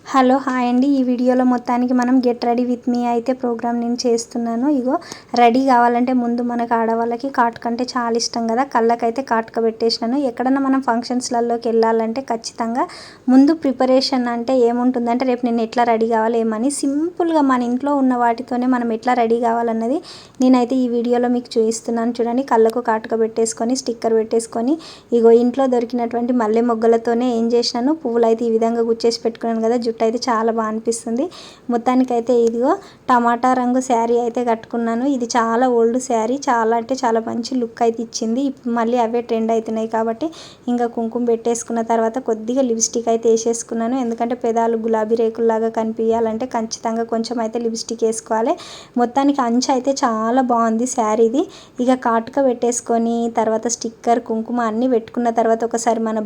Hello hi అండి. ఈ వీడియోలో మొత్తానికి మనం గెట్ రెడీ విత్ మీ అయితే ప్రోగ్రామ్ నేను చేస్తున్నాను. ఇగో రెడీ కావాలంటే ముందు మనకు ఆడవాళ్ళకి కాటుక అంటే చాలా ఇష్టం కదా. కళ్ళకైతే కాటుక పెట్టేసినాను. ఎక్కడన్నా మనం ఫంక్షన్స్లలోకి వెళ్ళాలంటే ఖచ్చితంగా ముందు ప్రిపరేషన్ అంటే ఏముంటుందంటే రేపు నేను ఎట్లా రెడీ కావాలి ఏమని సింపుల్గా మన ఇంట్లో ఉన్న వాటితోనే మనం ఎట్లా రెడీ కావాలన్నది నేనైతే ఈ వీడియోలో మీకు చూపిస్తున్నాను. చూడండి, కళ్ళకు కాటుక పెట్టేసుకొని స్టిక్కర్ పెట్టేసుకొని ఇగో ఇంట్లో దొరికినటువంటి మల్లె మొగ్గలతోనే ఏం చేసినాను, పువ్వులు అయితే ఈ విధంగా గుచ్చేసి పెట్టుకున్నాను కదా. జుట్టు అయితే చాలా బాగా అనిపిస్తుంది. మొత్తానికైతే ఇదిగో టమాటా రంగు శారీ అయితే కట్టుకున్నాను. ఇది చాలా ఓల్డ్ శారీ, చాలా అంటే చాలా మంచి లుక్ అయితే ఇచ్చింది. ఇప్పుడు మళ్ళీ అవే ట్రెండ్ అవుతున్నాయి కాబట్టి ఇంకా కుంకుమ పెట్టేసుకున్న తర్వాత కొద్దిగా లిప్స్టిక్ అయితే వేసేసుకున్నాను. ఎందుకంటే పెదాలు గులాబీ రేకుల్లాగా కనిపించాలంటే ఖచ్చితంగా కొంచెం అయితే లిప్స్టిక్ వేసుకోవాలి. మొత్తానికి అంచు అయితే చాలా బాగుంది శారీది. ఇక కాటుక పెట్టేసుకొని తర్వాత స్టిక్కర్ కుంకుమ అన్నీ పెట్టుకున్న తర్వాత ఒకసారి మన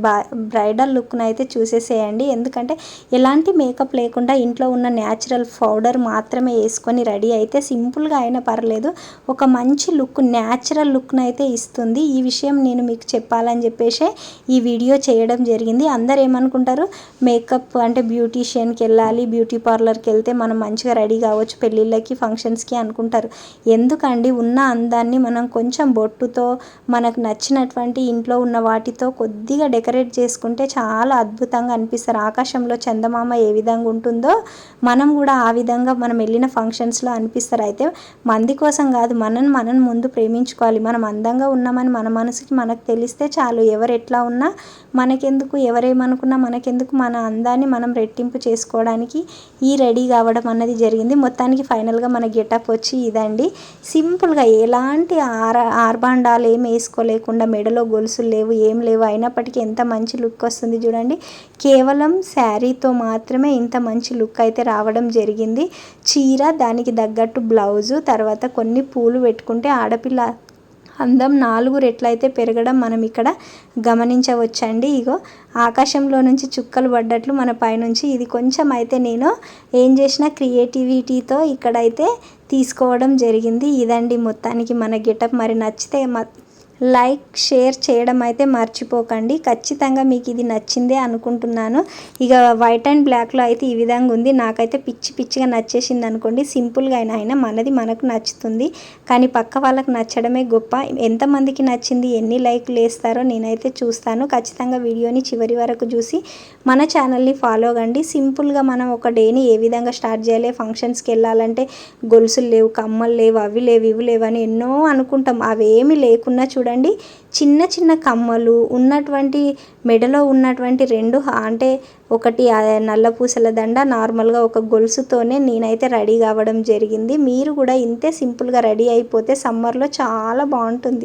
బ్రైడల్ లుక్ను అయితే చూసేసేయండి. ఎందుకంటే ఎలాంటి మేకప్ లేకుండా ఇంట్లో ఉన్న న్యాచురల్ పౌడర్ మాత్రమే వేసుకొని రెడీ అయితే సింపుల్గా అయినా పర్లేదు ఒక మంచి లుక్, న్యాచురల్ లుక్ను అయితే ఇస్తుంది. ఈ విషయం నేను మీకు చెప్పాలని చెప్పేసి ఈ వీడియో చేయడం జరిగింది. అందరు ఏమనుకుంటారు, మేకప్ అంటే బ్యూటీషియన్కి వెళ్ళాలి, బ్యూటీ పార్లర్కి వెళ్తే మనం మంచిగా రెడీ కావచ్చు పెళ్ళిళ్ళకి ఫంక్షన్స్కి అనుకుంటారు. ఎందుకండి, ఉన్న అందాన్ని మనం కొంచెం బొట్టుతో మనకు నచ్చినటువంటి ఇంట్లో ఉన్న వాటితో కొద్దిగా డెకరేట్ చేసుకుంటే చాలా అద్భుతంగా అనిపిస్తారు. ఆకాశంలో చందమామ ఏ విధంగా ఉంటుందో మనం కూడా ఆ విధంగా మనం వెళ్ళిన ఫంక్షన్స్లో అనిపిస్తారు. అయితే మంది కోసం కాదు, మనం ముందు ప్రేమించుకోవాలి. మనం అందంగా ఉన్నామని మన మనసుకి మనకు తెలిస్తే చాలు. ఎవరు ఎట్లా ఉన్నా మనకెందుకు, ఎవరేమనుకున్నా మనకెందుకు, మన అందాన్ని మనం రెట్టింపు చేసుకోవడానికి ఈ రెడీ కావడం అన్నది జరిగింది. మొత్తానికి ఫైనల్గా మన గెటప్ వచ్చి ఇదండి. సింపుల్గా ఎలాంటి ఆర్భాండాలు ఏం వేసుకోలేకుండా, మెడలో గొలుసులు లేవు, ఏం లేవు, అయినప్పటికీ ఎంత మంచి లుక్ వస్తుంది చూడండి. కేవలం శారీతో మాత్రమే ఇంత మంచి లుక్ అయితే రావడం జరిగింది. చీర, దానికి తగ్గట్టు బ్లౌజు, తర్వాత కొన్ని పూలు పెట్టుకుంటే ఆడపిల్ల అందం 4 రెట్లు అయితే పెరగడం మనం ఇక్కడ గమనించవచ్చండి. ఇగో ఆకాశంలో నుంచి చుక్కలు పడ్డట్లు మన పైనుంచి ఇది కొంచెం అయితే నేను ఏం చేసిన క్రియేటివిటీతో ఇక్కడైతే తీసుకోవడం జరిగింది. ఇదండి మొత్తానికి మన గెటప్. మరి నచ్చితే లైక్ షేర్ చేయడం అయితే మర్చిపోకండి. ఖచ్చితంగా మీకు ఇది నచ్చిందే అనుకుంటున్నాను. ఇక వైట్ అండ్ బ్లాక్లో అయితే ఈ విధంగా ఉంది. నాకైతే పిచ్చిగా నచ్చేసింది అనుకోండి. సింపుల్గా అయినా మనది మనకు నచ్చుతుంది, కానీ పక్క వాళ్ళకి నచ్చడమే గొప్ప. ఎంతమందికి నచ్చింది, ఎన్ని లైక్లు వేస్తారో నేనైతే చూస్తాను. ఖచ్చితంగా వీడియోని చివరి వరకు చూసి మన ఛానల్ని ఫాలో కండి. సింపుల్గా మనం ఒక డేని ఏ విధంగా స్టార్ట్ చేయాలి, ఫంక్షన్స్కి వెళ్ళాలంటే గొలుసులు లేవు, కమ్మలు లేవు, అవి లేవు, ఇవి లేవు అని ఎన్నో అనుకుంటాం. అవేమి లేకున్నా చూడండి, చిన్న చిన్న కమ్మలు ఉన్నటువంటి మెడలో ఉన్నటువంటి 2 అంటే ఒకటి నల్ల పూసల దండ, నార్మల్గా ఒక గొలుసుతోనే నేనైతే రెడీ కావడం జరిగింది. మీరు కూడా ఇంతే సింపుల్గా రెడీ అయిపోతే సమ్మర్లో చాలా బాగుంటుంది.